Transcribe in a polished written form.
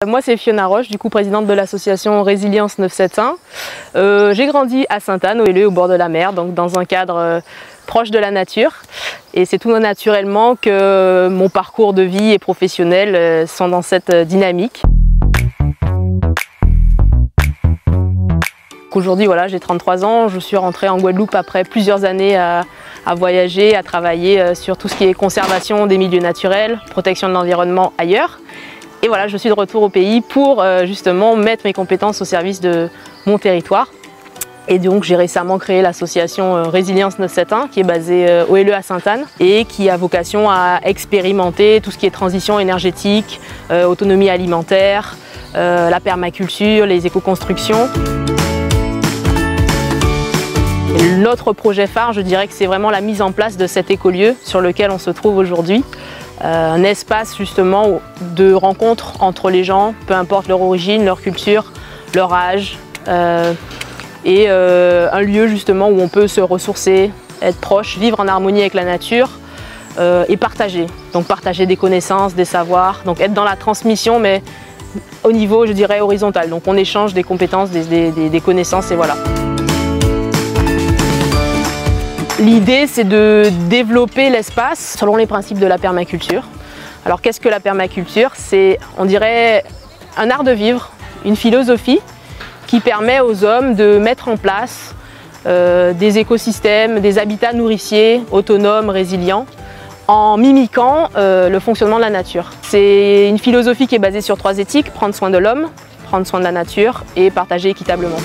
Moi c'est Fiona Roche, du coup présidente de l'association Résilience 971. J'ai grandi à Sainte-Anne, au bord de la mer, donc dans un cadre proche de la nature. Et c'est tout naturellement que mon parcours de vie et professionnel sont dans cette dynamique. Aujourd'hui, voilà, j'ai 33 ans, je suis rentrée en Guadeloupe après plusieurs années à voyager, à travailler sur tout ce qui est conservation des milieux naturels, protection de l'environnement ailleurs. Et voilà, je suis de retour au pays pour justement mettre mes compétences au service de mon territoire. Et donc j'ai récemment créé l'association Résilience 971 qui est basée au LE à Sainte-Anne et qui a vocation à expérimenter tout ce qui est transition énergétique, autonomie alimentaire, la permaculture, les éco-constructions. Notre projet phare, je dirais que c'est vraiment la mise en place de cet écolieu sur lequel on se trouve aujourd'hui. Un espace justement de rencontre entre les gens, peu importe leur origine, leur culture, leur âge, et un lieu justement où on peut se ressourcer, être proche, vivre en harmonie avec la nature et partager. Donc partager des connaissances, des savoirs, donc être dans la transmission mais au niveau, je dirais, horizontal. Donc on échange des compétences, des connaissances et voilà. L'idée, c'est de développer l'espace selon les principes de la permaculture. Alors qu'est-ce que la permaculture? C'est, on dirait, un art de vivre, une philosophie qui permet aux hommes de mettre en place des écosystèmes, des habitats nourriciers, autonomes, résilients, en mimiquant le fonctionnement de la nature. C'est une philosophie qui est basée sur 3 éthiques: prendre soin de l'homme, prendre soin de la nature et partager équitablement.